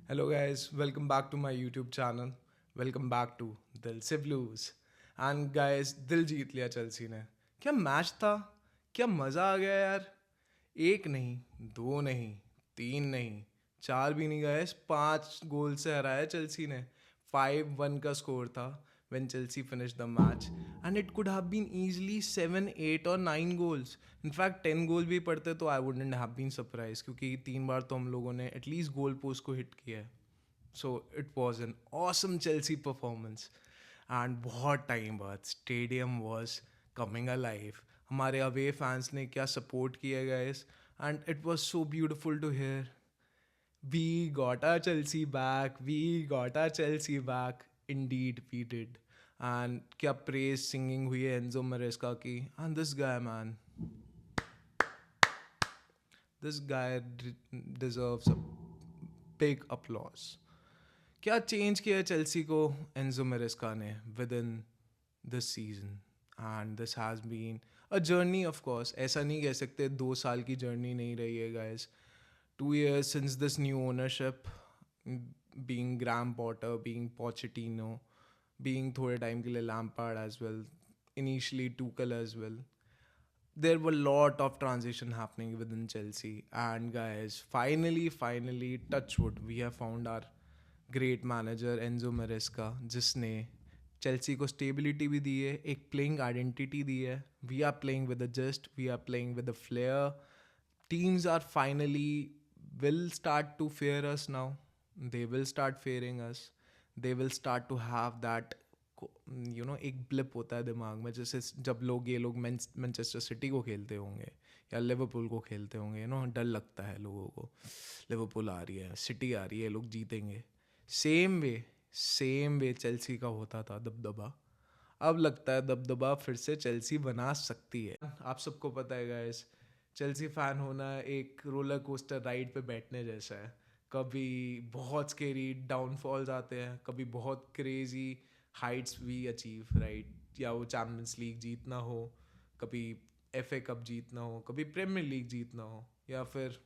Hello, guys. Welcome back to my YouTube channel. Welcome back to दिल से Blues. And guys, दिल जीत लिया Chelsea ने. क्या मैच था? क्या मज़ा आ गया यार. एक नहीं, दो नहीं, तीन नहीं, चार भी नहीं गए, 5 गोल से हराया चेल्सी ने. 5-1 का स्कोर था when Chelsea finished the match, and it could have been easily 7, 8 or 9 goals. In fact 10 गोल भी पड़ते तो I wouldn't have been surprised, क्योंकि 3 बार तो हम लोगों ने एटलीस्ट गोल पोस्ट को हिट किया है. So it was an awesome Chelsea performance. And बहुत टाइम बाद स्टेडियम वॉज कमिंग अलाइव. हमारे अवे फैंस ने क्या सपोर्ट किया guys, and it was so beautiful to hear. We got our Chelsea back, we got our Chelsea back. Indeed we did. And क्या praise singing हुई है Enzo Maresca की. And this guy man, this guy deserves a big applause. क्या change किया Chelsea को Enzo Maresca ने within this season. And this has been a journey. Of course ऐसा नहीं कह सकते 2 साल की जर्नी नहीं रही है guys. 2 years since this new ownership, being Graham Potter, being Pochettino, being थोड़े टाइम के लिए Lampard as well, initially Tuchel as well. There were a lot of transition happening within Chelsea. And guys, finally, touch wood, we have found our great manager Enzo Maresca, जिसने Chelsea को stability भी दी है, एक playing identity दी है. We are playing with the just, we are playing with the flair. Teams are finally will start to fear us now. They will start fearing us. They will start to have that, एक blip होता है दिमाग में, जैसे जब ये लोग Manchester city को खेलते होंगे या लिवरपूल को खेलते होंगे. डर लगता है लोगों को. लिवरपूल आ रही है, सिटी आ रही है, लोग जीतेंगे. सेम वे चेल्सी का होता था दबदबा. अब लगता है दबदबा फिर से चेल्सी बना सकती है. आप सबको पता है गाइस, चेल्सी फ़ैन होना एक रोलर कोस्टर राइड पे बैठने जैसा है. कभी बहुत स्केरी डाउनफॉल्स आते हैं, कभी बहुत क्रेजी हाइट्स भी अचीव, राइट. या वो चैम्पियंस लीग जीतना हो, कभी FA कप जीतना हो, कभी प्रीमियर लीग जीतना हो, या फिर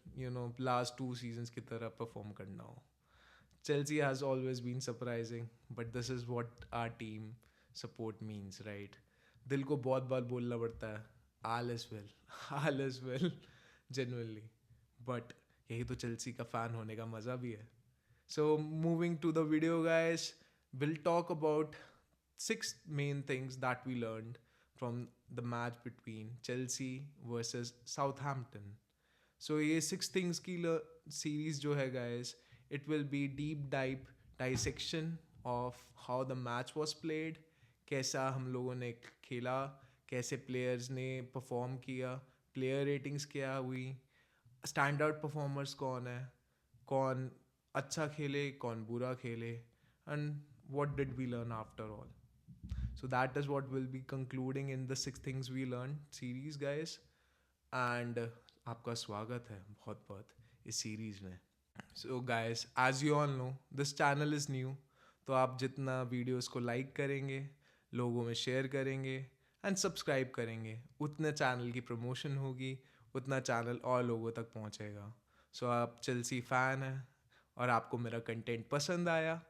लास्ट 2 सीजन्स की तरह परफॉर्म करना हो. Chelsea has always been surprising, but this is what our team support means, right? दिल को बहुत बार बोलना पड़ता है all is well, all is well, genuinely. But यही तो चेल्सी का फ़ैन होने का मज़ा भी है. So moving to the video, guys, we'll talk about 6 main things that we learned from the match between Chelsea versus Southampton. So ये 6 things की सीरीज जो है guys, it will be deep dive dissection of how the match was played, कैसा हम लोगों ने खेला, कैसे प्लेयर्स ने परफॉर्म किया, प्लेयर रेटिंग्स क्या हुई, स्टैंड आउट परफॉर्मर्स कौन है, कौन अच्छा खेले, कौन बुरा खेले, and what did we learn after all. So that is what we'll be concluding in the 6 things we learned series, guys. And आपका स्वागत है बहुत बहुत इस सीरीज में. So guys, as you all know, this channel is new. तो आप जितना वीडियोस को लाइक करेंगे, लोगों में शेयर करेंगे एंड सब्सक्राइब करेंगे, उतने चैनल की प्रमोशन होगी, उतना चैनल और लोगों तक पहुंचेगा. सो आप चेल्सी फ़ैन हैं और आपको मेरा कंटेंट पसंद आया,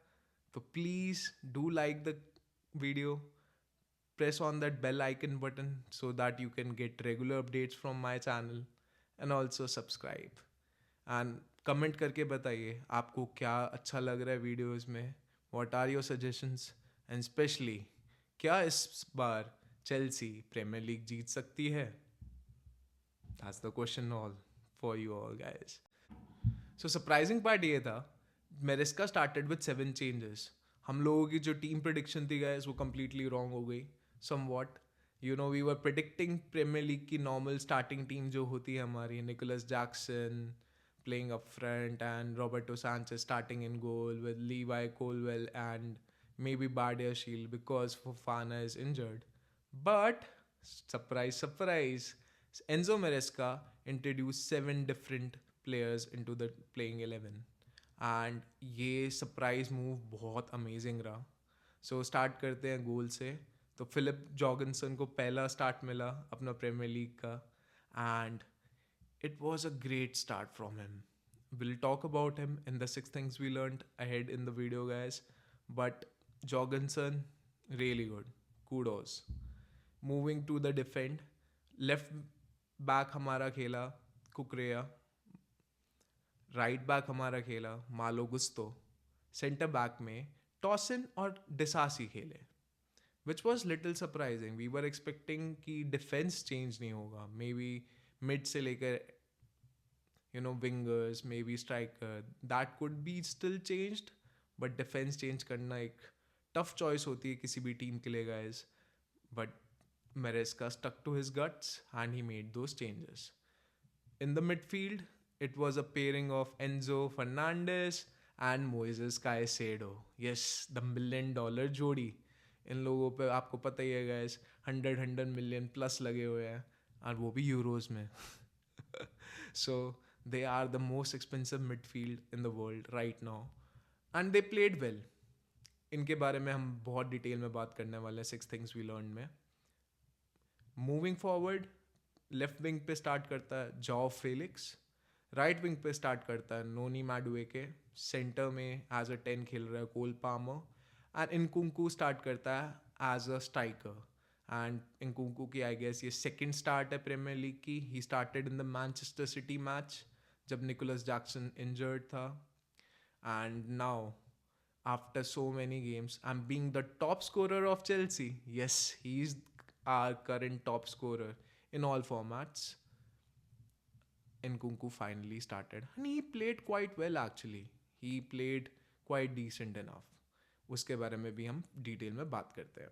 तो please do like the video, press on that bell icon button so that you can get regular updates from my channel, and also subscribe. And comment करके बताइए आपको क्या अच्छा लग रहा है वीडियोस में. What are your suggestions, and specially क्या इस बार चेल्सी प्रीमियर लीग जीत सकती है. That's the question all for you all guys. So surprising part ये था, मेरेस्का स्टार्टेड विद 7 चेंजेस. हम लोगों की जो टीम प्रिडिक्शन थी गाइस, वो कम्प्लीटली रॉन्ग हो गई somewhat. We were predicting Premier League की नॉर्मल स्टार्टिंग टीम जो होती है हमारी, Nicolas Jackson playing up front and Roberto Sanchez starting in goal with Levi Colwell and maybe Badia Shield because Fofana is injured. But surprise, Enzo Maresca introduced 7 different players into the playing 11, and ये surprise move बहुत amazing रहा. So start करते हैं गोल से. तो Philip जॉर्गनसन को पहला start मिला अपना प्रीमियर लीग का, and it was a great start from him. We'll talk about him in the 6 things we learned ahead in the video, guys. But Jorgensen, really good. Kudos. Moving to the defend, left back हमारा खेला कुकरेया, right back हमारा खेला मालो गुस्तो, centre back में टॉसिन और Disasi खेले, which was little surprising. We were expecting कि defence change नहीं होगा, मे बी मिड से लेकर wingers, maybe striker, that could be still changed. But defence change करना एक टफ चॉइस होती है किसी भी टीम के लिए, guys. But Maresca stuck to his guts and he made those changes. In the midfield, it was a pairing of Enzo Fernandez and Moises Caicedo. Yes, the $1 million जोड़ी. इन लोगों पे आपको पता ही है guys, 100 million plus लगे हुए हैं, और वो भी यूरोज में. So they are the most expensive midfield in the world right now, and they played well. इनके बारे में हम बहुत डिटेल में बात करने वाले हैं 6 things we learned में. मूविंग फॉरवर्ड, लेफ्ट विंग पे स्टार्ट करता है जॉ फेलिक्स, राइट विंग पे स्टार्ट करता है नोनी मैडुएके, सेंटर में एज अ 10 खेल रहा है कोल पामर, एंड इनकुंकू स्टार्ट करता है एज अ स्ट्राइकर. एंड इनकुंकू की आई गेस ये सेकंड स्टार्ट है प्रीमियर लीग की. He started in the Manchester city match जब निकोलस जैक्सन इंजर्ड था. And now after so many games, I'm being the top scorer of Chelsea. Yes, he's our current top scorer in all formats. Nkunku finally started and he played quite well actually. He played quite decent enough. उसके बारे में भी हम detail में बात करते हैं.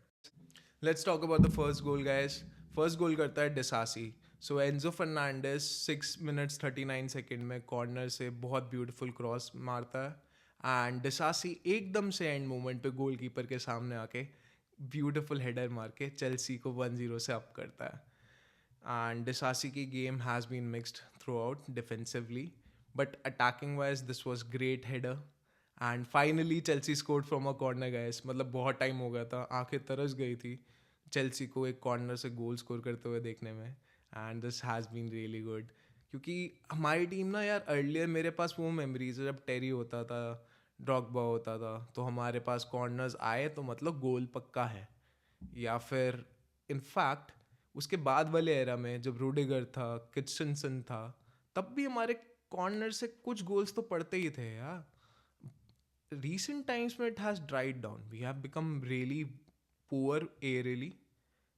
Let's talk about the first goal, guys. First goal करता है डिसासी. So Enzo Fernandez 6 minutes 39 second में कॉर्नर से बहुत ब्यूटीफुल क्रॉस मारता है, एंड डिसासी एकदम से एंड मोमेंट पे गोलकीपर के सामने आके ब्यूटीफुल हेडर मार के चेल्सी को 1-0 से अप करता है. एंड डिसासी की game has been mixed throughout defensively, but attacking wise this was great header. And finally Chelsea scored from a corner, guys. मतलब बहुत टाइम हो गया था, आंखें तरस गई थी चेल्सी को एक कॉर्नर से गोल स्कोर करते हुए देखने में. And this has been really good, क्योंकि हमारी टीम ना यार, अर्लियर मेरे पास वो मेमोरीज है जब टेरी होता था, ड्रॉगबा होता था, तो हमारे पास कॉर्नर्स आए तो मतलब गोल पक्का है. या फिर इनफैक्ट उसके बाद वाले एरा में जब रूडिगर था, किचनसन था, तब भी हमारे कॉर्नर से कुछ गोल्स तो पड़ते ही थे यार. recent times में it has dried down. We have become really poor aerially,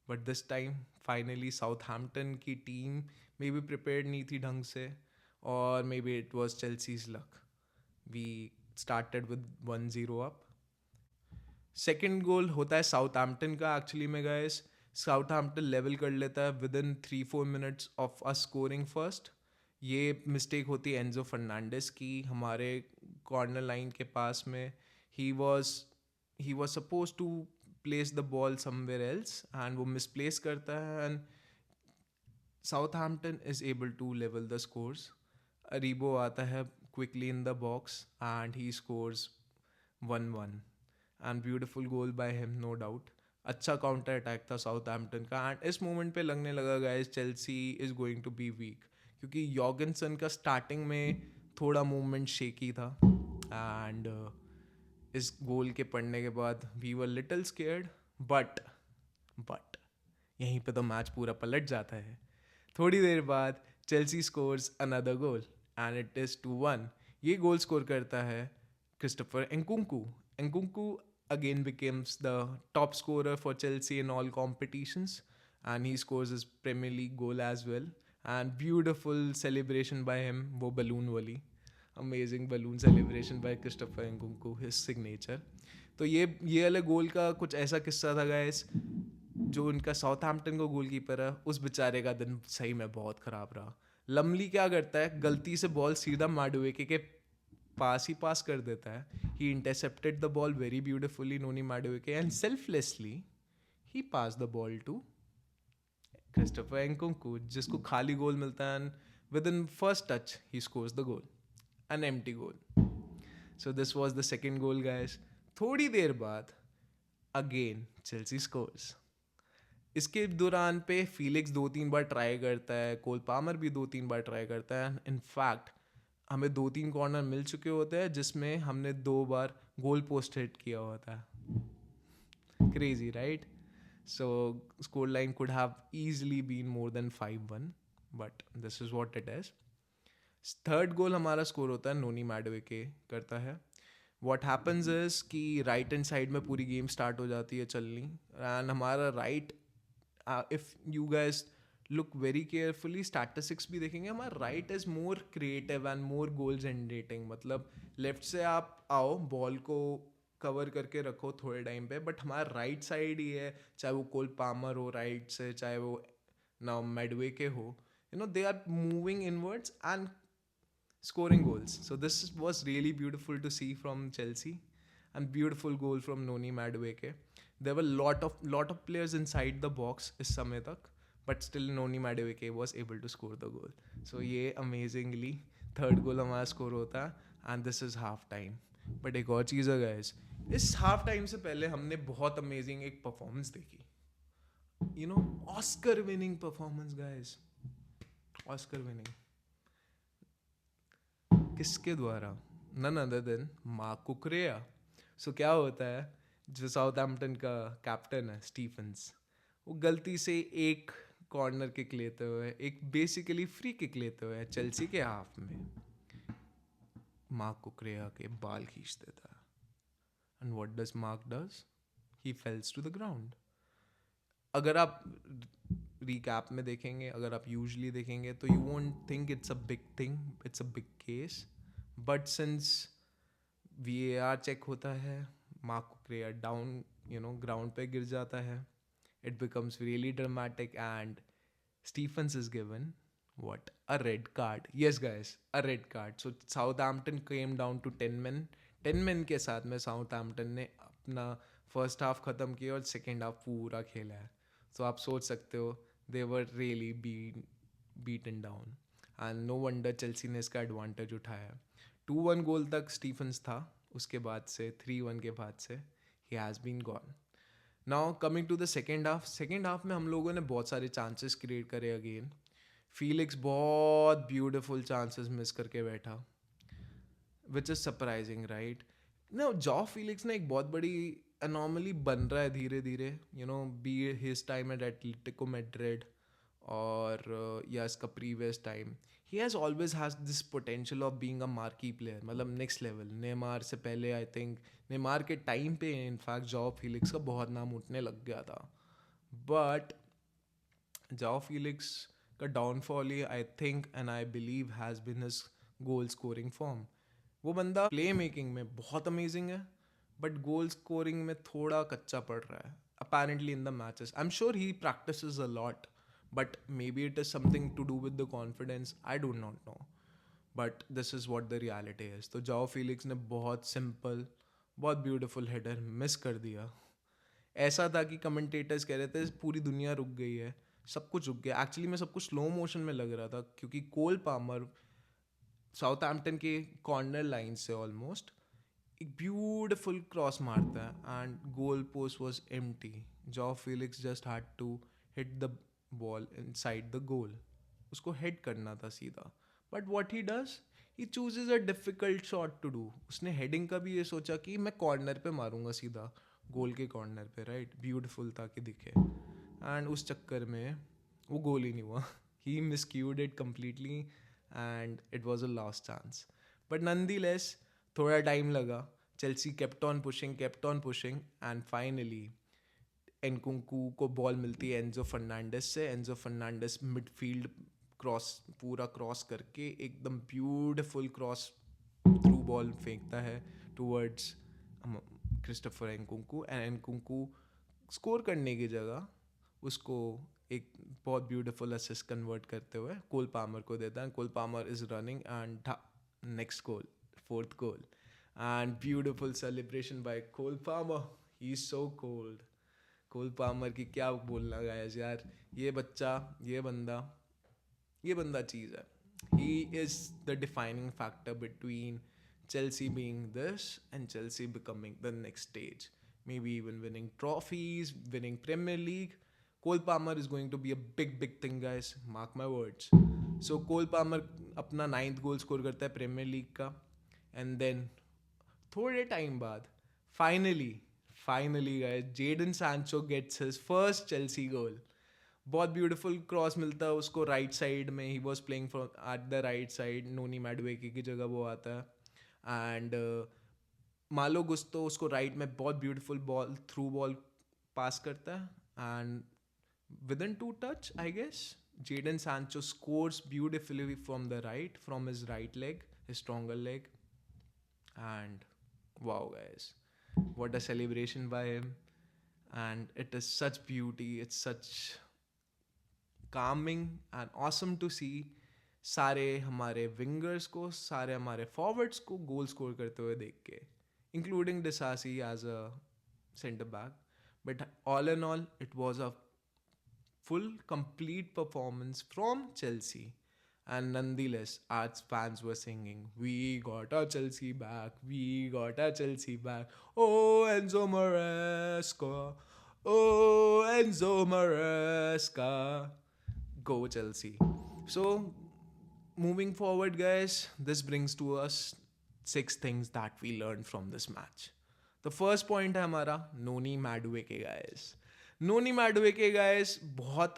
but this time finally Southampton की टीम मे बी prepared नहीं थी ढंग से, और maybe it was Chelsea's luck. We started with 1-0 up. Second गोल होता है Southampton का एक्चुअली में, गाइस. साउथहैम्पटन लेवल कर लेता है with in 3-4 minutes of us scoring first. ये मिस्टेक होती है एंजो फर्नांडिस की हमारे कॉर्नर लाइन के पास में. He was suppose to place the ball somewhere else, and वो मिसप्लेस करता है, and Southampton is able to level the scores. Aribo आता है quickly in the box and he scores 1-1. And beautiful goal by him, no doubt. अच्छा counter attack था Southampton का, and इस moment पे लगने लगा guys Chelsea is going to be weak, क्योंकि यॉर्गनसन का स्टार्टिंग में थोड़ा मूवमेंट शेकी था, एंड इस गोल के पड़ने के बाद we were little scared. But यहीं पे तो मैच पूरा पलट जाता है. थोड़ी देर बाद Chelsea scores another goal and it is 2-1. ये गोल स्कोर करता है Christopher एंकुंकू. Nkunku again becomes the top scorer for Chelsea in all competitions, and he scores his Premier League goal as well. And beautiful celebration by him, वो balloon वाली, amazing balloon celebration by Christopher Nkunku, his signature. तो ये वाले गोल का कुछ ऐसा किस्सा था गाइस, जो उनका साउथहैम्पटन का गोलकीपर है उस बेचारे का दिन सही में बहुत ख़राब रहा. लमली क्या करता है, गलती से बॉल सीधा माडुएके के पास ही पास कर देता है. He intercepted the ball very beautifully, Noni Madueke, and selflessly he passed the ball to Christopher Nkunku, जिसको खाली गोल मिलता है, and within first touch he scores the goal, an empty goal. So this was the second goal, guys. थोड़ी देर बाद again Chelsea scores. इसके दौरान पे Felix 2-3 बार try करता है, कोल पामर भी 2-3 बार ट्राई करता है. इनफैक्ट हमें 2-3 कॉर्नर मिल चुके होते हैं जिसमें हमने 2 बार गोल पोस्ट हिट किया होता है. Crazy, right? So scoreline could have easily been more than 5-1, but this is what it is. Third goal हमारा स्कोर होता है नोनी मैडवेके करता है. व्हाट हैपन्स इज कि राइट हैंड साइड में पूरी गेम स्टार्ट हो जाती है चलनी, एंड हमारा right, if you guys look very carefully statistics भी देखेंगे, हमारा right is more creative and more goal generating. मतलब लेफ्ट से आप आओ, बॉल को कवर करके रखो थोड़े टाइम पे, बट हमारा राइट साइड ही है, चाहे वो कोल पामर हो राइट से, चाहे वो ना मेडवे के हो, you know they are moving inwards and scoring goals. So this was really beautiful to see from Chelsea, and beautiful goal from Noni Madueke. There were lot of players inside the box इस समय तक, but still Noni Madueke was able to score the goal. So ये amazingly third goal हमारा score होता है, and this is half time. But एक और चीज़ है guys, इस half time से पहले हमने बहुत amazing एक performance देखी. You know, Oscar winning performance guys. Oscar winning. किसके द्वारा? None other than Mark Cucurella. So क्या होता है, जो साउथहैम्पटन का कैप्टन है स्टीफन्स, वो गलती से एक कॉर्नर किक लेते हुए, एक बेसिकली फ्री किक लेते हुए चेल्सी के हाफ में मार्क कुकरेया के बाल खींच देता है. And what does Marc does? He falls to the ground. अगर आप रिकैप में देखेंगे, अगर आप यूजुअली देखेंगे, तो you won't think it's a big thing, it's a big case, but since VAR check होता है, मार्क कुकरेया डाउन ग्राउंड पे गिर जाता है, it becomes really dramatic and Stephens is given what? A red card. Yes guys, a red card. So Southampton came down to 10 men. 10 men के साथ में Southampton ने अपना फर्स्ट हाफ ख़त्म किया और सेकेंड हाफ पूरा खेला है. So आप सोच सकते हो they were really beaten down, and no wonder Chelsea ने इसका एडवांटेज उठाया. 2-1 गोल तक स्टीफन्स था, उसके बाद से 3-1 के बाद से he has been gone. Now coming to the second half में हम लोगों ने बहुत सारे चांसेस क्रिएट करे अगेन. फीलिक्स बहुत ब्यूटिफुल चांसेस मिस करके बैठा, which is surprising right. No, João Felix ने एक बहुत बड़ी अनॉमली बन रहा है धीरे धीरे, be his time at Atletico Madrid और या इसका previous time. He has always has this potential of being a marquee player, मतलब नेक्स्ट लेवल. नेमार से पहले आई थिंक, नेमार के टाइम पे इनफैक्ट जॉ फीलिक्स का बहुत नाम उठने लग गया था. बट जॉ फीलिक्स का डाउनफॉल ही I think and I believe has been his goal scoring form. वो बंदा प्ले मेकिंग में बहुत अमेजिंग है, बट गोल स्कोरिंग में थोड़ा कच्चा पड़ रहा है apparently in the matches. I'm sure he practices a lot, but maybe it is something to do with the confidence. I do not know, but this is what the reality is. तो जाओ Felix ने बहुत simple, बहुत beautiful header miss कर दिया. ऐसा था कि कमेंटेटर्स कह रहे थे पूरी दुनिया रुक गई है, सब कुछ रुक गया. एक्चुअली में सब कुछ स्लो मोशन में लग रहा था, क्योंकि कोल पामर साउथहैम्पटन के कॉर्नर लाइन से ऑलमोस्ट एक ब्यूटिफुल क्रॉस मारता है and goal post was empty. Joao Felix just had to hit the ball inside the goal. उसको हेड करना था सीधा, but what he does, he chooses a difficult shot to do. उसने heading का भी ये सोचा कि मैं कॉर्नर पे मारूंगा सीधा, गोल के कॉर्नर पे, राइट, ब्यूटिफुल ताकि दिखे, एंड उस चक्कर में वो गोल ही नहीं हुआ. He miscued it completely and it was a lost chance. But नंदीलेस थोड़ा टाइम लगा. Chelsea kept on pushing and finally Nkunku को बॉल मिलती है एंजो फर्नांडिस से. एंजो फर्नांडिस मिडफील्ड पूरा क्रॉस करके एकदम ब्यूटिफुल क्रॉस थ्रू बॉल फेंकता है towards Christopher Nkunku, and Nkunku score करने की जगह उसको एक बहुत ब्यूटीफुल असिस्ट कन्वर्ट करते हुए कोल पामर को देता है. Cole Palmer is running and next goal, fourth goal, and beautiful celebration by Cole Palmer. He is so cold. Cole Palmer की क्या बोलना गाइस यार, ये बच्चा, ये बंदा चीज़ है. He is the defining factor between Chelsea being this and Chelsea becoming the next stage. Maybe even winning trophies, winning Premier League. Cole Palmer is going to be a big thing, guys. Mark my words. So Cole Palmer अपना 9th goal score करता है Premier League का. And then थोड़े time बाद finally finally guys Jadon Sancho gets his first Chelsea goal. बहुत beautiful cross मिलता है उसको राइट साइड में. He was playing for at the right side. Noni Madueke की जगह वो आता है. एंड मालो गुस्तो उसको राइट में बहुत beautiful ball through ball pass करता है. And within two touch, I guess, Jadon Sancho scores beautifully from the right, from his right leg, his stronger leg. And wow, guys, what a celebration by him. And it is such beauty, it's such calming and awesome to see सारे हमारे wingers को, सारे हमारे forwards को goal score करते हुए देख के, including Disasi as a centre back. But all in all it was a full complete performance from Chelsea. And nonetheless, our fans were singing, "We got our Chelsea back, we got our Chelsea back. Oh, Enzo Maresca, oh, Enzo Maresca, go Chelsea." So, moving forward, guys, this brings to us 6 things that we learned from this match. The first point है हमारा नोनी मैडुएके guys. नोनी मैडुएके guys बहुत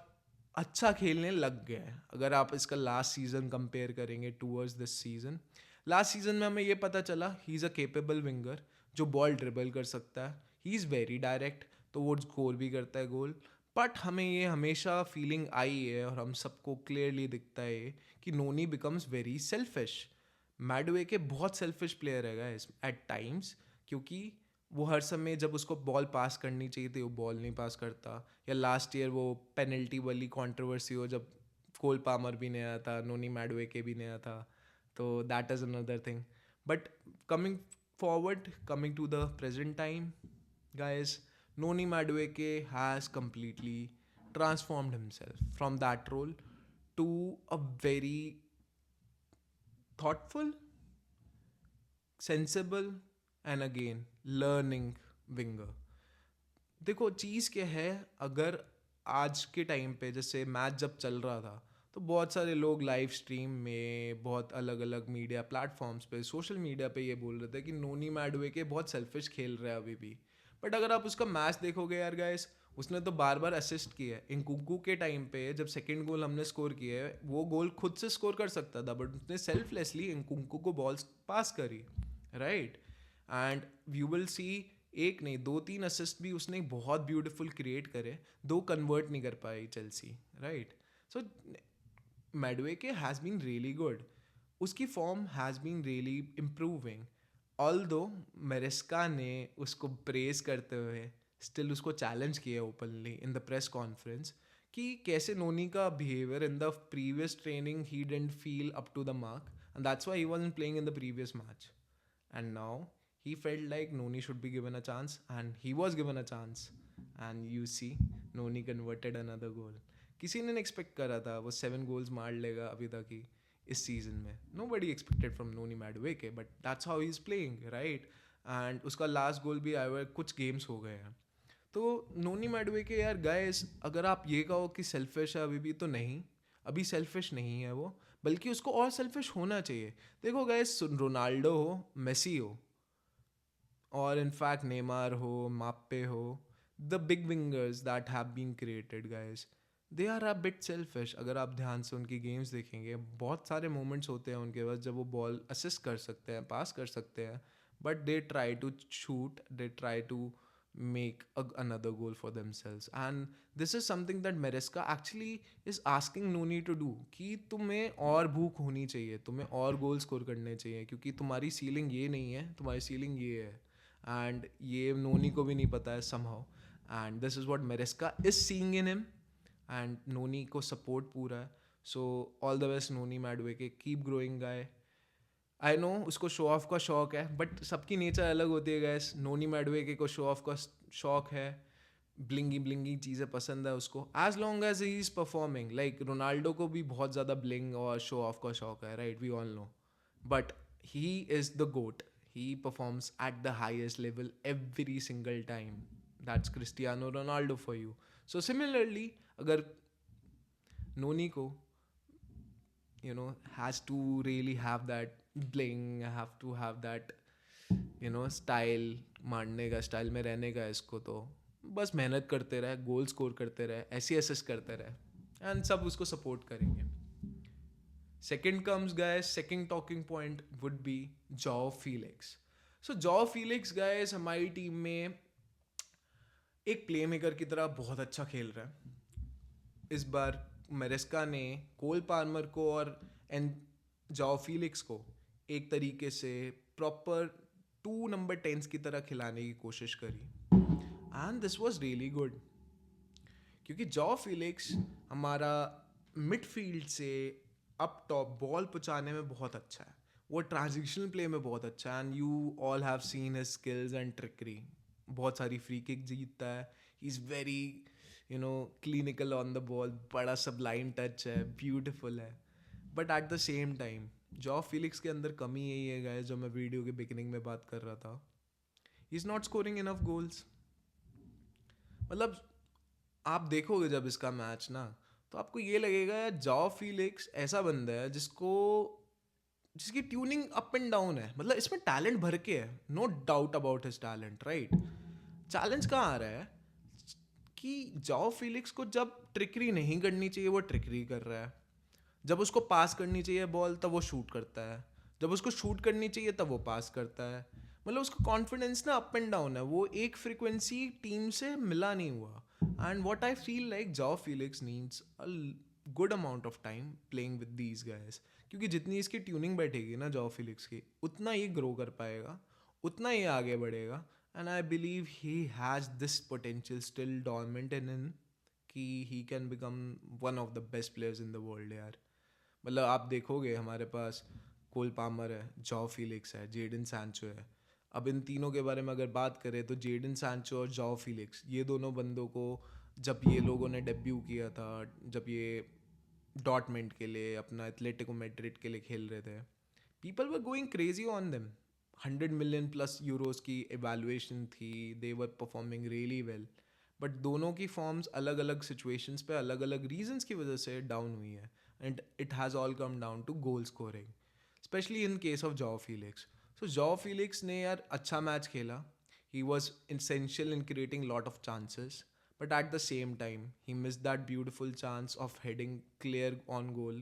अच्छा खेलने लग गया है. अगर आप इसका लास्ट सीजन कंपेयर करेंगे towards this season, last season में हमें ये पता चला he is a capable winger जो बॉल ड्रिबल कर सकता है. ही इज़ वेरी डायरेक्ट, तो वो स्कोर भी करता है गोल. बट हमें ये हमेशा फीलिंग आई है और हम सबको क्लियरली दिखता है कि नोनी बिकम्स वेरी सेल्फिश. मैडुएके बहुत सेल्फिश प्लेयर है गाइस एट टाइम्स, क्योंकि वो हर समय जब उसको बॉल पास करनी चाहिए थी वो बॉल नहीं पास करता. या लास्ट ईयर वो पेनल्टी वाली कंट्रोवर्सी हो जब कोल पामर भी नहीं आया था, नोनी मैडुएके भी नहीं आया था, तो that is another thing. But coming forward, coming to the present time, guys, Noni Madueke has completely transformed himself from that role to a very thoughtful, sensible, and again learning winger. देखो चीज़ क्या है, अगर आज के time पे जैसे match जब चल रहा था तो बहुत सारे लोग लाइव स्ट्रीम में, बहुत अलग अलग मीडिया प्लेटफॉर्म्स पे, सोशल मीडिया पे ये बोल रहे थे कि नोनी मैडुएके बहुत सेल्फिश खेल रहा है अभी भी. बट अगर आप उसका मैच देखोगे यार गाइस, उसने तो बार बार असिस्ट किया है. इंकुकू के टाइम पे जब सेकंड गोल हमने स्कोर किया है, वो गोल खुद से स्कोर कर सकता था बट उसने सेल्फलेसली इंकुकू को बॉल्स पास करी, right. And you will see एक नहीं 2-3 असिस्ट भी उसने बहुत ब्यूटीफुल क्रिएट करे, दो कन्वर्ट नहीं कर पाई Chelsea, right. So Madueke has been really good. उसकी form has been really improving. Although Maresca ने उसको प्रेज करते हुए स्टिल उसको चैलेंज किया openly in the press conference कि कैसे नोनी का behaviour in the previous training he didn't feel up to the mark and that's why he wasn't playing in the previous match. And now he felt like Noni should be given a chance, and he was given a chance. And you see, Noni converted another goal. किसी ने नहीं expect करा था वो 7 goals मार लेगा अभी तक ही इस सीजन में. Nobody expected from Noni Madueke, but that's how he is playing, right. And उसका लास्ट गोल भी आए हुए कुछ गेम्स हो गए हैं. तो नोनी मैडुएके यार गाइस, अगर आप ये कहो कि सेल्फिश है अभी भी, तो नहीं, अभी सेल्फिश नहीं है वो, बल्कि उसको और सेल्फिश होना चाहिए. देखो गाइस, रोनाल्डो हो, मेसी हो, और इनफैक्ट नेमार हो, माप्पे हो, the big wingers that have been created guys, they are a bit selfish. अगर आप ध्यान से उनकी गेम्स देखेंगे, बहुत सारे मोमेंट्स होते हैं उनके पास जब वो बॉल असिस्ट कर सकते हैं, पास कर सकते हैं, but they try to shoot, they try to make another goal for themselves. And this is something that Maresca actually is asking Noni to do, कि तुम्हें और भूख होनी चाहिए, तुम्हें और गोल स्कोर करने चाहिए, क्योंकि तुम्हारी सीलिंग ये नहीं है, तुम्हारी सीलिंग ये है. एंड ये नोनी को भी नहीं पता है somehow. And this is what Maresca is seeing in him. And Noni को सपोर्ट पूरा है. So all the best Noni Madueke, keep growing guy. I know उसको शो ऑफ का शौक है, बट सबकी नेचर अलग होती है गैस. नोनी मैडुएके को शो ऑफ का शौक है, ब्लिंगी ब्लिंगी चीज़ें पसंद है उसको, as long as he is performing. Like Ronaldo को भी बहुत ज़्यादा ब्लिंग और शो ऑफ का शौक है, right, we all know. But he is the GOAT. He performs at the highest level every single time. That's Cristiano Ronaldo for you. So similarly, अगर Noni को has to really have that bling, have to have that style, मारने का style में रहने का है इसको। तो बस मेहनत करते रहे, गोल स्कोर करते रहे, ऐसी असिस्ट करते रहे, एंड सब उसको सपोर्ट करेंगे। Second comes guys, second talking point would be jaw Felix. So jaw Felix guys हमारी टीम में एक प्ले मेकर की तरह बहुत अच्छा खेल रहा है। इस बार मेरेस्का ने कोल पार्मर को और एंड जॉ फीलिक्स को एक तरीके से प्रॉपर 2 नंबर 10s की तरह खिलाने की कोशिश करी, and this was really good. क्योंकि जॉ फिलिक्स हमारा मिडफील्ड से अप टॉप बॉल पहुंचाने में बहुत अच्छा है, वो ट्रांजिशनल प्ले में बहुत अच्छा है, and you all have seen his skills and trickery. बहुत सारी फ्री किक जीतता है, he is very clinical on the ball, बड़ा सबलाइन टच है, ब्यूटिफुल है। But at the same time jaw Felix के अंदर कमी यही है गाइस, जो मैं वीडियो के बिगिनिंग में बात कर रहा था, ही is not scoring enough goals. मतलब आप देखोगे जब इसका मैच ना, तो आपको ये लगेगा यार जॉ फिलिक्स ऐसा बंदा है जिसकी ट्यूनिंग अप एंड डाउन है। मतलब इसमें टैलेंट भर के है, no doubt about his talent, right. Challenge कहाँ आ रहा है कि जॉ फिलिक्स को जब ट्रिकरी नहीं करनी चाहिए वो ट्रिकरी कर रहा है, जब उसको पास करनी चाहिए बॉल तब वो शूट करता है, जब उसको शूट करनी चाहिए तब वो पास करता है। मतलब उसका कॉन्फिडेंस ना अप एंड डाउन है, वो एक फ्रिक्वेंसी टीम से मिला नहीं हुआ। And what I feel like jaw Felix needs a good amount of time playing with these guys, क्योंकि जितनी इसकी ट्यूनिंग बैठेगी ना जॉ फिलिक्स की, उतना ये ग्रो कर पाएगा, उतना ये आगे बढ़ेगा। And I believe he has this potential still dormant in कि he can become one of the best players in the world यार। मतलब आप देखोगे हमारे पास कोल पामर है, जॉ फिलिक्स है, जेडन सैंचो है। अब इन तीनों के बारे में अगर बात करें तो जेडन सैंचो और जॉ फिलिक्स, ये दोनों बंदों को जब ये लोगों ने डेब्यू किया था, जब ये डॉटमेंट के लिए, अपना एथलेटिको मैड्रिड के लिए खेल रहे थे, people were going crazy on them. 100 million plus euros की एवेल्युएशन थी, they were performing really well. But दोनों की फॉर्म्स अलग अलग सिचुएशंस पे अलग अलग रीजंस की वजह से डाउन हुई है, and it has all come down to goal scoring, specially in case of Joao Felix. So Joao Felix ने यार अच्छा मैच खेला, he was essential in creating lot of chances, but at the same time he missed that beautiful chance of heading clear on goal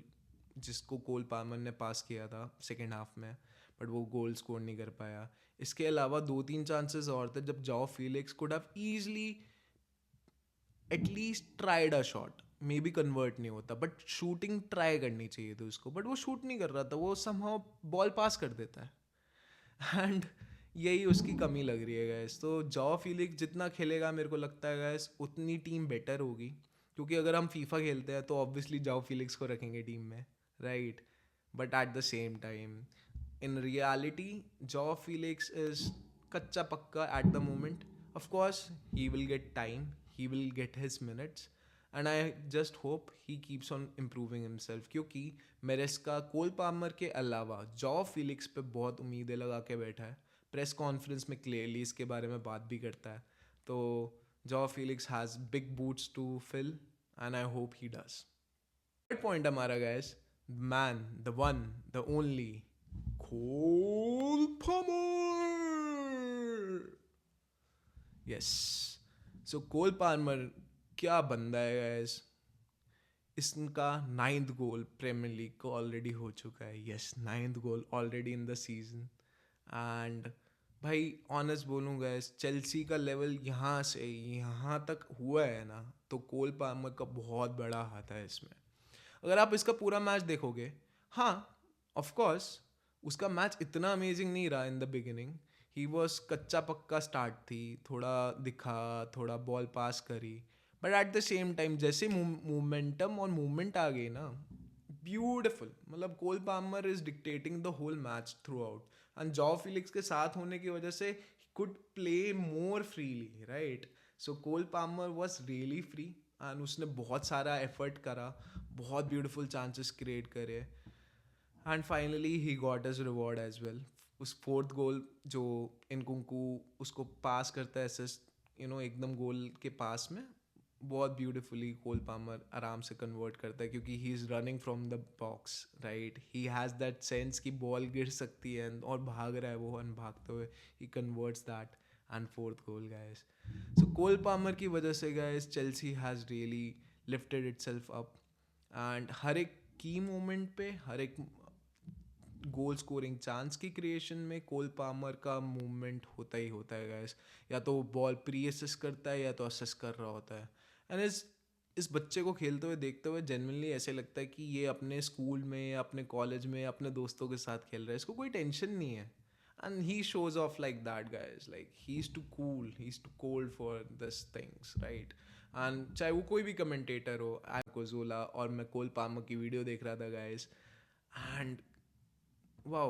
जिसको Cole Palmer ने पास किया था second half में, but वो गोल स्कोर नहीं कर पाया। इसके अलावा 2-3 चांसेस और थे जब jaw Felix could have easily at least tried a shot, may be convert नहीं होता, बट शूटिंग ट्राई करनी चाहिए थी उसको, बट वो शूट नहीं कर रहा था, वो समहाउ बॉल पास कर देता है। एंड यही उसकी कमी लग रही है गैस। तो जॉ फिलिक्स जितना खेलेगा मेरे को लगता है गैस उतनी टीम बेटर होगी, क्योंकि अगर हम फीफा खेलते हैं तो ऑब्वियसली जॉ फिलिक्स को रखेंगे टीम में, right. But at the same time in reality jaw Felix is कच्चा पक्का at the moment. Of course he will get time, he will get his minutes, and I just hope he keeps on improving himself, क्योंकि मेरेस्का Cole Palmer के अलावा jaw Felix पे बहुत उम्मीदें लगा के बैठा है। प्रेस कॉन्फ्रेंस में क्लियरली इसके बारे में बात भी करता है। तो Joao Felix has big boots to fill, and I hope he does. Third point हमारा guys, man, the one, the only Cole Palmer. Yes, so Cole Palmer क्या बंदा है गैस। इसका 9th गोल प्रीमियर लीग को already हो चुका है। Yes, 9th goal already in the season. And भाई ऑनेस्ट बोलूँ गैस, चेल्सी का लेवल यहाँ से यहाँ तक हुआ है ना, तो कोल पाल्मर का बहुत बड़ा हाथ है इसमें। अगर आप इसका पूरा मैच देखोगे, हाँ ऑफ कोर्स उसका मैच इतना अमेजिंग नहीं रहा इन द बिगिनिंग। ही वॉज कच्चा पक्का स्टार्ट थी, थोड़ा दिखा, थोड़ा बॉल पास करी, but at the same time जैसे मोमेंटम और मूवमेंट आ गई ना, ब्यूटिफुल। मतलब Cole Palmer is dictating the whole match throughout, and Joao Felix के साथ होने की वजह से could play more freely, right. So Cole Palmer was really free, and उसने बहुत सारा एफर्ट करा, बहुत ब्यूटिफुल चांसेस क्रिएट करे, and finally he got his reward as well. उस फोर्थ गोल जो इनकुंकू उसको पास करता है असिस्ट, एकदम गोल के पास में, बहुत ब्यूटीफुली कोल पामर आराम से कन्वर्ट करता है, क्योंकि he is running from the box, right. He has that sense कि बॉल गिर सकती है और भाग रहा है वो, अन भागते हुए ही converts that and fourth goal guys. So Cole Palmer की वजह से guys Chelsea has really lifted itself up, and हर एक की मोमेंट पे, हर एक गोल स्कोरिंग चांस की क्रिएशन में कोल पामर का मूवमेंट होता ही होता है गाइस। या तो बॉल प्री असिस्ट करता है या तो असिस्ट कर रहा होता है। एंड इस बच्चे को खेलते हुए देखते हुए जेन्युइनली ऐसे लगता है कि ये अपने स्कूल में या अपने कॉलेज में अपने दोस्तों के साथ खेल रहा है, इसको कोई टेंशन नहीं है। And he shows off like that guys, like he is too cool, he is too cold for this things, right. And चाहे वो कोई भी कमेंटेटर हो, कोजोला, और मैं कोल पामर की वीडियो देख रहा था guys, and wow,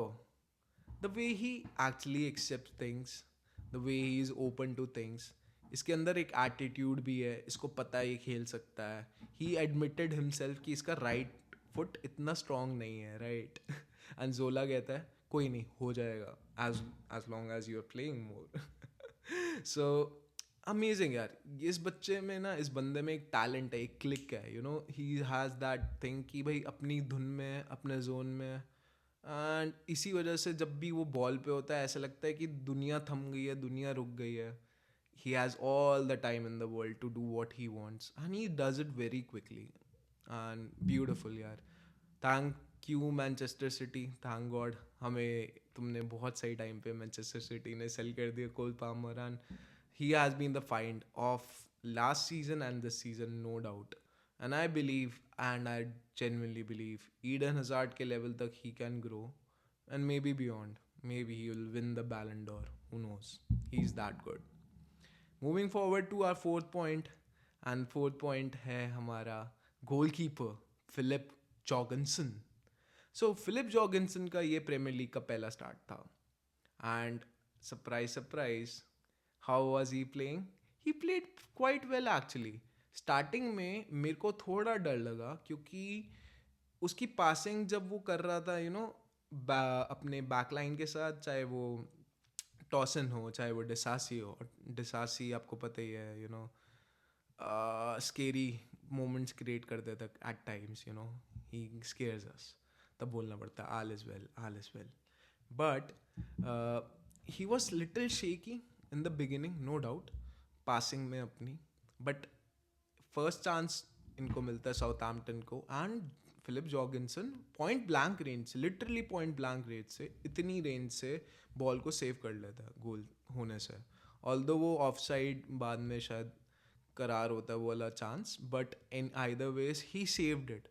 the way he actually accepts things, the way he is open to things, इसके अंदर एक एटीट्यूड भी है, इसको पता है ये खेल सकता है। ही एडमिटेड हिमसेल्फ कि इसका राइट फुट इतना स्ट्रांग नहीं है, राइट। अंजोला कहता है कोई नहीं, हो जाएगा, as as long as you are playing more. So amazing यार, इस बच्चे में ना, इस बंदे में एक टैलेंट है, एक क्लिक है, you know, he has that thing कि भाई अपनी धुन में, अपने जोन में। एंड इसी वजह से जब भी वो बॉल पे होता है ऐसा लगता है कि दुनिया थम गई है, दुनिया रुक गई है। He has all the time in the world to do what he wants, and he does it very quickly and beautiful यार। Thank you Manchester City, thank God हमें तुमने बहुत सही टाइम पे मैनचेस्टर सिटी ने सेल कर दिया Cole Palmer, and he has been the find of last season and this season, no doubt. And I believe, and I genuinely believe, Eden Hazard के level तक he can grow, and maybe beyond. Maybe he will win the Ballon d'Or. Who knows? He's that good. Moving forward to our fourth point, and fourth point है हमारा goalkeeper Philip जॉर्गनसन। सो Philip जॉर्गनसन का ये premiere League का पहला start था, and surprise surprise, how was he playing? He played quite well actually. Starting में मेरे को थोड़ा डर लगा, क्योंकि उसकी पासिंग जब वो कर रहा था, यू नो, अपने बैकलाइन के साथ, चाहे वो टॉसन हो चाहे वो डिसासी हो, डिसासी आपको पता ही है, you know, scary moments create कर देता at times, you know, he scares us. तब बोलना पड़ता है all is well, all is well. But he was little shaky in the beginning, no doubt, passing में अपनी। बट फर्स्ट चांस इनको मिलता है साउथहैम्पटन को, and Philip Jorgensen point blank range से, लिटरली पॉइंट ब्लैंक रेंज से, इतनी range से बॉल को सेव कर लेता है गोल होने से। ऑल्दो वो ऑफ साइड बाद में शायद करार होता है वो वाला chance, but in either ways he saved it.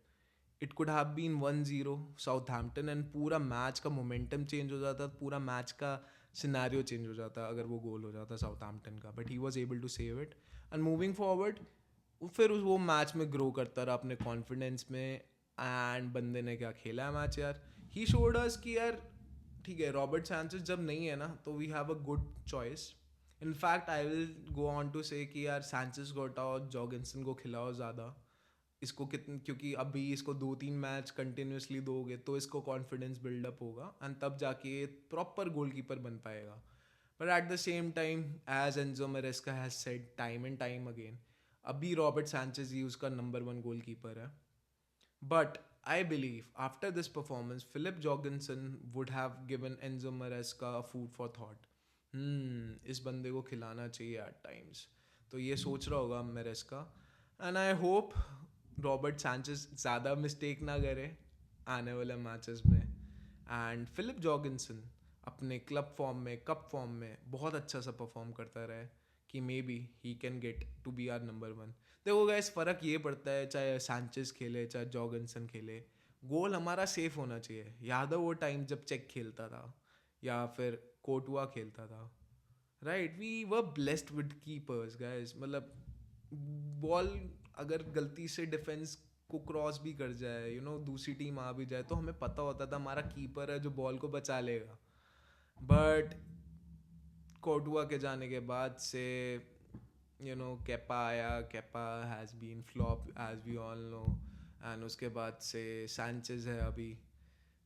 It could have been 1-0 Southampton, and पूरा मैच का मोमेंटम चेंज हो जाता, पूरा मैच का सिनेरियो चेंज हो जाता अगर वो गोल हो जाता साउथहैम्पटन का। But he was able to save it, and moving forward फिर वो मैच में ग्रो करता रहा अपने कॉन्फिडेंस में। एंड बंदे ने क्या खेला है मैच यार, ही शोड अस कि यार ठीक है, रॉबर्ट सैंचेज जब नहीं है ना तो we have a good choice. In fact I will go on to say कि यार सैंचेज को हटाओ, जॉर्गनसन को खिलाओ ज़्यादा इसको, कितने, क्योंकि अभी इसको 2-3 मैच कंटिन्यूसली दोगे तो इसको कॉन्फिडेंस बिल्डअप होगा, एंड तब जाके ये प्रॉपर गोलकीपर बन पाएगा। But at the same time, as Enzo Maresca has said time and time again, अभी रॉबर्ट सैंचेज ही उसका नंबर 1 गोलकीपर है। But I believe after this performance, Philip Jorgensen would have given Enzo Maresca a food for thought. इस बंदे को खिलाना चाहिए at times. तो ये सोच रहा होगा Maresca, and I hope Robert Sanchez ज़्यादा मिस्टेक ना करे आने वाले मैचेस में, एंड फिलिप जॉर्गनसन अपने क्लब फॉर्म में, कप फॉर्म में बहुत अच्छा सा परफॉर्म करता रहे, कि maybe he can get to be our number 1। देखो गाइस, फ़र्क ये पड़ता है चाहे सैंचेज खेले चाहे जॉर्गनसन खेले, गोल हमारा सेफ होना चाहिए। याद है वो टाइम जब चेक खेलता था या फिर कोटुआ खेलता था, right, we were blessed with keepers guys. मतलब बॉल अगर गलती से डिफेंस को क्रॉस भी कर जाए, यू नो, दूसरी टीम आ भी जाए, तो हमें पता होता था हमारा कीपर है जो बॉल को बचा लेगा। बट कोटुआ के जाने के बाद से, यू नो, केपा आया, Kepa has been flop as we all know, and उसके बाद से सैंचेज है अभी।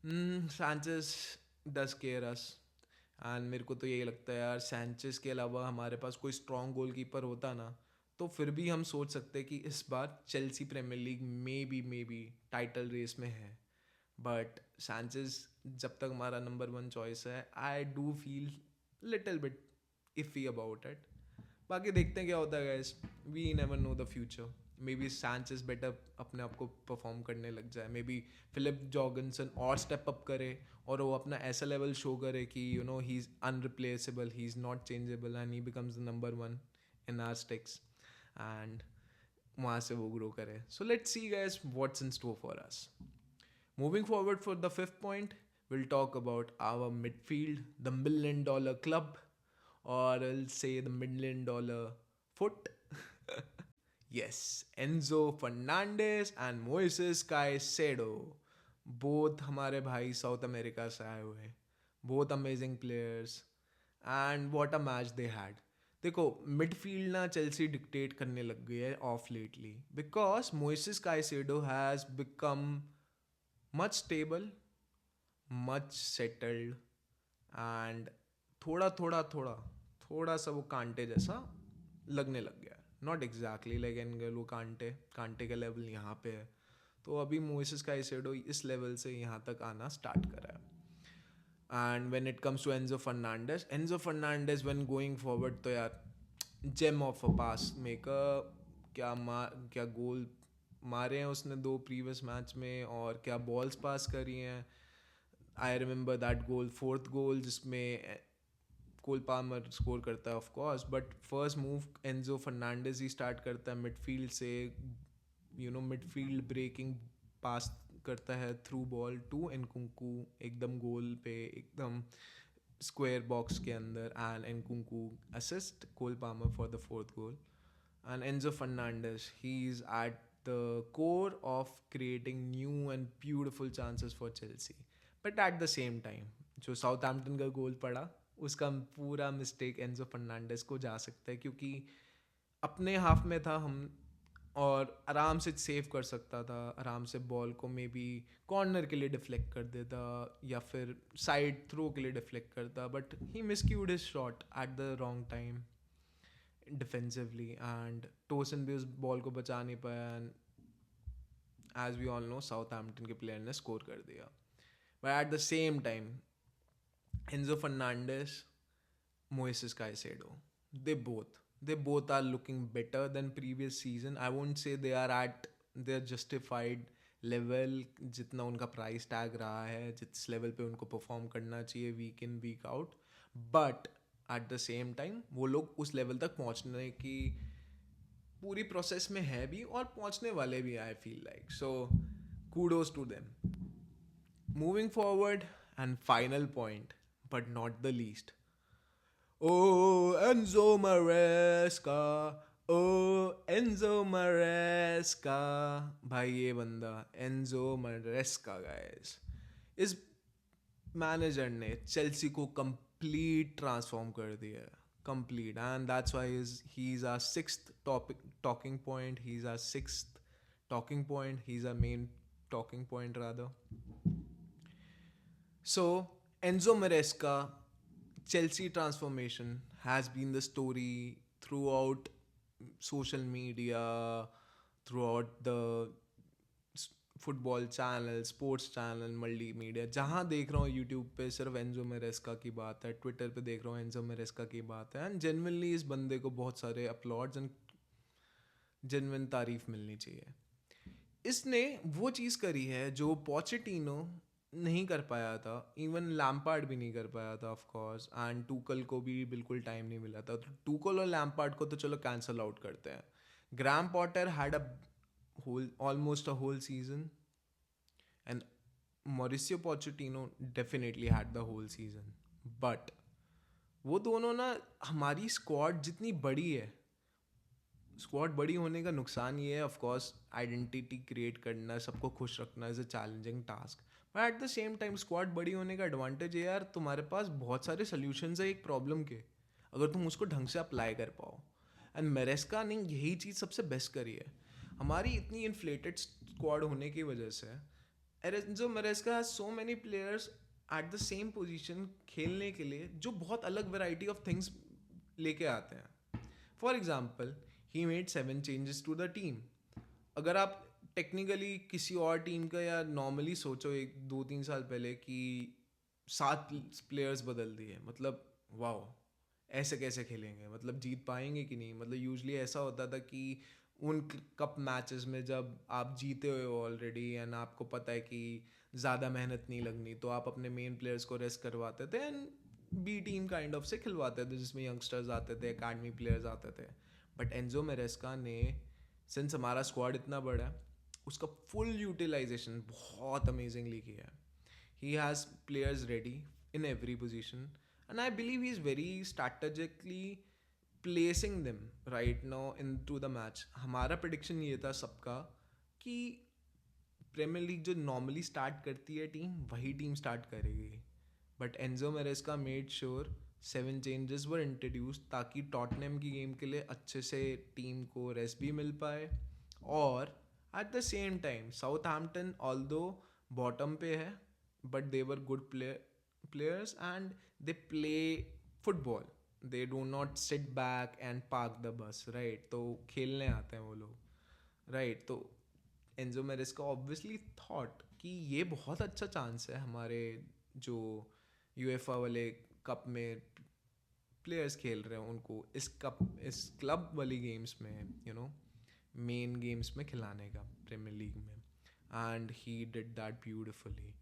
Sanchez does care us, and मेरे को तो यही लगता है यार, सैंचेज के अलावा हमारे पास कोई स्ट्रॉन्ग गोलकीपर होता ना तो फिर भी हम सोच सकते हैं कि इस बार चेल्सी प्रीमियर लीग मे बी टाइटल रेस में है, बट सैंचेज जब तक हमारा नंबर वन चॉइस है, I do feel little bit iffy about it. बाकी देखते हैं क्या होता है guys, we never know the future. Maybe Sanchez better अपने आप को परफॉर्म करने लग जाए, मे बी फिलिप जॉर्गनसन और स्टेप अप करे और वो अपना ऐसा लेवल शो करे कि you know he is unreplaceable, he is not changeable and he becomes the number one in our sticks, and वहाँ से वो ग्रो करे. So let's see guys what's in store for us. Moving forward for the fifth point, we'll talk about our midfield, the $1 million club, or I'll say the $1 million foot. Yes, Enzo Fernandez and Moises Caicedo. Both हमारे भाई south America से आए हुए, both amazing players, and what a match they had. देखो midfield ना Chelsea dictate करने लग गई है of lately, because Moises Caicedo has become much stable, much settled, and थोड़ा थोड़ा थोड़ा थोड़ा सा वो कांटे जैसा लगने लग गया. नॉट एग्जैक्टली लाइक एनगलो कांटे, कांटे का लेवल यहाँ पे है, तो अभी मोइसेस काइसेडो इस लेवल से यहाँ तक आना स्टार्ट करा है. And when it comes to Enzo Fernandez when going forward, तो यार gem of a pass maker. क्या गोल मारे हैं उसने दो प्रीवियस मैच में, और क्या बॉल्स पास करी हैं. I remember that goal, fourth goal जिसमें कोल पामर स्कोर करता है of course, but first move Enzo Fernandez ही स्टार्ट करता है मिडफील्ड से. You know midfield breaking pass करता है थ्रू बॉल टू एनकुंकू, एकदम गोल पे, एकदम स्क्वायर बॉक्स के अंदर, and Nkunku assist Cole Palmer for the fourth goal. And Enzo Fernandez, he's at the core of creating new and beautiful chances for Chelsea. But at the same time, जो Southampton का गोल पड़ा, उसका पूरा mistake Enzo Fernandes को जा सकता है, क्योंकि अपने हाफ में था हम और आराम से सेव कर सकता था, आराम से बॉल को मे बी कॉर्नर के लिए डिफ्लेक्ट कर देता या फिर साइड थ्रो के लिए डिफ्लेक्ट करता, but he miscued his shot at the wrong time defensively, and Tosin भी उस बॉल को बचा नहीं पाया, and as we all know Southampton के प्लेयर ने स्कोर कर दिया. But at the same time Enzo Fernandez, Moises Caicedo, they both are looking better than previous season. I won't say they are at their justified level, जितना उनका price tag रहा है, जिस level पे उनको परफॉर्म करना चाहिए week in week out, but at the same time वो लोग उस लेवल तक पहुंचने की पूरी प्रोसेस में है भी और पहुंचने वाले भी, I feel like. So kudos to them. Moving forward and final point but not the least, Enzo Maresca, Enzo Maresca. भाई ये बंदा Enzo Maresca guys, इस मैनेजर ने चेल्सी को कंप्लीट ट्रांसफॉर्म कर दिया है, complete, and that's why he is our sixth talking point, he is our sixth talking point, he is our main talking point rather. So Enzo Maresca Chelsea transformation has been the story throughout social media, throughout the football channel, sports channel, multi media, जहाँ देख रहा हूँ YouTube पे सिर्फ Enzo मेरेस्का की बात है, Twitter पे देख रहा हूँ एंजो मेरेस्का की बात है, एंड जेन्युइनली इस बंदे को बहुत सारे अपलॉड्स एंड जेन्युइन तारीफ मिलनी चाहिए. इसने वो चीज़ करी है जो पोचेटिनो नहीं कर पाया था, इवन लैम्पार्ड भी नहीं कर पाया था ऑफ कोर्स, एंड टूकल को भी बिल्कुल टाइम नहीं मिला था. तो टूकल और लैम्पार्ड को तो चलो कैंसल आउट करते हैं. Graham Potter had a whole almost a whole season, and Mauricio Pochettino definitely had the whole season. But वो दोनों ना, हमारी स्क्वाड जितनी बड़ी है, स्क्वाड बड़ी होने का नुकसान ये है ऑफ कोर्स, आइडेंटिटी क्रिएट करना, सबको खुश रखना is a challenging task, but at the same time squad बड़ी होने का एडवांटेज है यार, तुम्हारे पास बहुत सारे सोल्यूशंस है एक प्रॉब्लम के, अगर तुम उसको ढंग से अप्लाई कर पाओ. एंड मेरेस्का ने यही चीज़ सबसे बेस्ट करी है. हमारी इतनी इन्फ्लेटेड स्क्वाड होने की वजह से Enzo Maresca has so many players at the same position खेलने के लिए, जो बहुत अलग वैरायटी ऑफ थिंग्स लेके आते हैं. For example, he made 7 changes to the team. अगर आप टेक्निकली किसी और टीम का या नॉर्मली सोचो 1 2 3 साल पहले कि 7 प्लेयर्स बदल दिए, मतलब वाओ, ऐसे कैसे खेलेंगे, मतलब जीत पाएंगे कि नहीं. मतलब यूजुअली ऐसा होता था कि उन कप मैचेस में जब आप जीते हुए हो ऑलरेडी एंड आपको पता है कि ज़्यादा मेहनत नहीं लगनी, तो आप अपने मेन प्लेयर्स को रेस्ट करवाते थे and B team kind of से खिलवाते थे जिसमें यंगस्टर्स आते थे, अकाडमी प्लेयर्स आते थे. बट एंजो मेरेस्का ने, सिंस हमारा स्क्वाड इतना बड़ा है, उसका फुल यूटिलाइजेशन बहुत अमेजिंगली किया है. He has players ready in every position, and I believe he's very strategically placing them right now into the match. हमारा prediction ये था सबका कि प्रीमियर लीग जो नॉर्मली स्टार्ट करती है टीम, वही टीम स्टार्ट करेगी. But Enzo Maresca made sure 7 changes were introduce ताकि टॉटनहम की गेम के लिए अच्छे से टीम को रेस्ट भी मिल पाए. और eight the same time Southampton although bottom पे है, but they were good players and they play football. They do not sit back and park the bus, right? तो खेलने आते हैं वो लोग, राइट. तो एंजो मेरेस्का ऑब्वियसली थॉट कि ये बहुत अच्छा चांस है हमारे जो यूएफए वाले कप में प्लेयर्स खेल रहे हैं उनको इस क्लब वाली गेम्स में, मेन गेम्स में खिलाने का प्रीमियर लीग में. And he did that beautifully.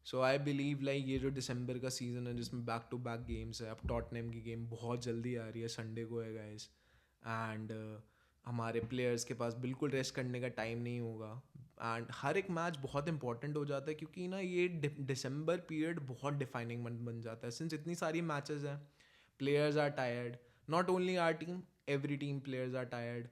So I believe like ये जो दिसंबर का सीज़न है जिसमें बैक टू बैक गेम्स है, अब टॉटनहम की गेम बहुत जल्दी आ रही है, संडे को है गाइस. एंड हमारे प्लेयर्स के पास बिल्कुल रेस्ट करने का टाइम नहीं होगा. एंड हर एक मैच बहुत इंपॉर्टेंट हो जाता है क्योंकि ना ये दिसंबर पीरियड बहुत डिफाइनिंग बन जाता है. सिंस इतनी सारी मैचेस हैं, players are tired, not only our team, every team players are tired.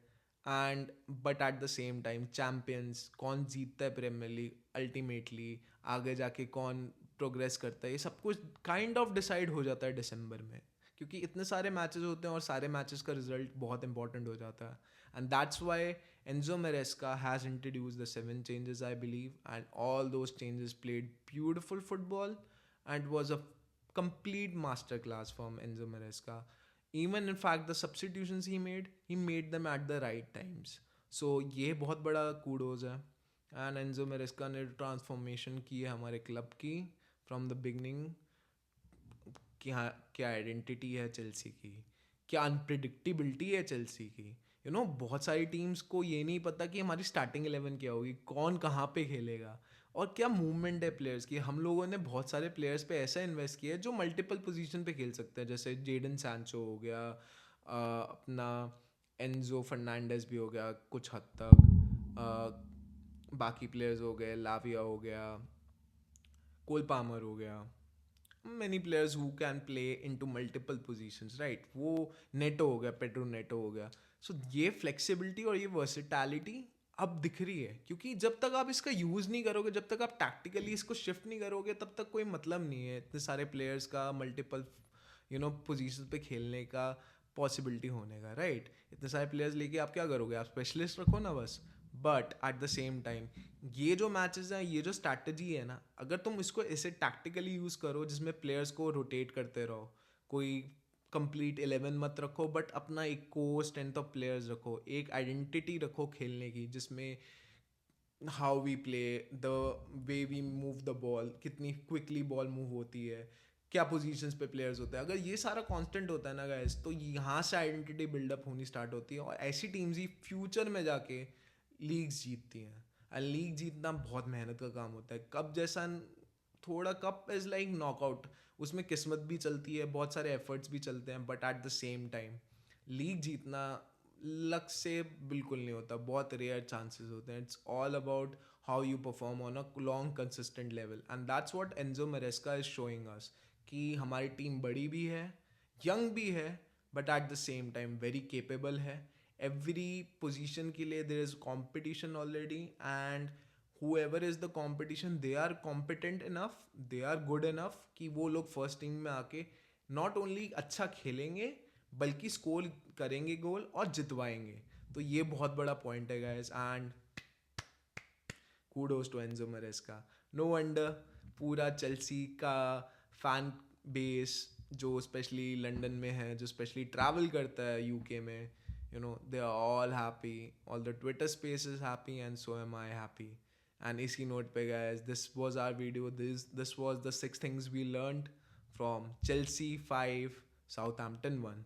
And but at the same time champions, कौन जीतता है प्रीमियर लीग अल्टीमेटली, आगे जाके कौन प्रोग्रेस करता है, ये सब कुछ काइंड ऑफ डिसाइड हो जाता है दिसंबर में, क्योंकि इतने सारे मैचेस होते हैं और सारे मैचेस का रिजल्ट बहुत इंपॉर्टेंट हो जाता है. And that's why Enzo Maresca has introduce the 7 changes I believe, and all those changes played beautiful football and was a complete masterclass from Enzo Maresca. Even in fact, the substitutions he made them at the right times. So ये बहुत बड़ा kudos है. And Enzo Maresca ने transformation की है हमारे club की from the beginning. क्या क्या आइडेंटिटी है चेल्सी की, क्या अनप्रिडिक्टेबिलिटी है चेल्सी की. बहुत सारी टीम्स को ये नहीं पता कि हमारी स्टार्टिंग 11 क्या होगी, कौन कहाँ पे खेलेगा, और क्या मूवमेंट है प्लेयर्स की. हम लोगों ने बहुत सारे प्लेयर्स पे ऐसा इन्वेस्ट किया है जो मल्टीपल पोजीशन पे खेल सकते हैं, जैसे जेडन सैंचो हो गया, अपना एंजो फर्नांडेस भी हो गया कुछ हद तक, बाकी प्लेयर्स हो गए, लाविया हो गया, कोल पामर हो गया, many players who can play into multiple positions, right? वो नेटो हो गया, पेड्रो नेटो हो गया. सो ये फ्लेक्सिबिलिटी और ये वर्सिटैलिटी अब दिख रही है, क्योंकि जब तक आप इसका यूज़ नहीं करोगे, जब तक आप टैक्टिकली इसको शिफ्ट नहीं करोगे, तब तक कोई मतलब नहीं है इतने सारे प्लेयर्स का मल्टीपल पोजीशन पे खेलने का पॉसिबिलिटी होने का, राइट? इतने सारे प्लेयर्स लेके आप क्या करोगे, आप स्पेशलिस्ट रखो ना बस. But at the same time ये जो मैचेस हैं, ये जो स्ट्रैटेजी है ना, अगर तुम इसको ऐसे टैक्टिकली यूज़ करो जिसमें प्लेयर्स को रोटेट करते रहो, कोई कंप्लीट 11 मत रखो, बट अपना एक कोर स्ट्रेंथ ऑफ प्लेयर्स रखो, एक आइडेंटिटी रखो खेलने की, जिसमें how we play, the way we move the ball, कितनी क्विकली बॉल मूव होती है, क्या पोजीशंस पे प्लेयर्स होते हैं. अगर ये सारा कांस्टेंट होता है ना गाइस, तो यहाँ से आइडेंटिटी बिल्डअप होनी स्टार्ट होती है, और ऐसी टीम्स ही फ्यूचर में जाके लीग्स जीतती हैं. और लीग जीतना बहुत मेहनत का काम होता है. कप जैसा थोड़ा, कप इज़ लाइक नॉकआउट, उसमें किस्मत भी चलती है, बहुत सारे एफर्ट्स भी चलते हैं, but at the same time league जीतना लक से बिल्कुल नहीं होता, बहुत रेयर चांसेस होते हैं. It's all about how you perform on a long consistent level, and that's what Enzo Maresca is showing us, कि हमारी टीम बड़ी भी है, यंग भी है, but at the same time very capable है. एवरी पोजीशन के लिए there is competition already, and whoever is the competition, they are competent enough, they are good enough कि वो लोग फर्स्ट टीम में आके नॉट ओनली अच्छा खेलेंगे, बल्कि स्कोर करेंगे गोल और जितवाएंगे. तो ये बहुत बड़ा पॉइंट है guys, and kudos to Enzo Maresca. No wonder पूरा चेल्सी का फैन बेस जो स्पेशली लंदन में है, जो स्पेशली ट्रैवल करता है यूके में, they are all happy, all the Twitter space is happy, and so am I happy. And इसी note पे guys, this was our video. This was the 6 things we learned from Chelsea 5, Southampton 1.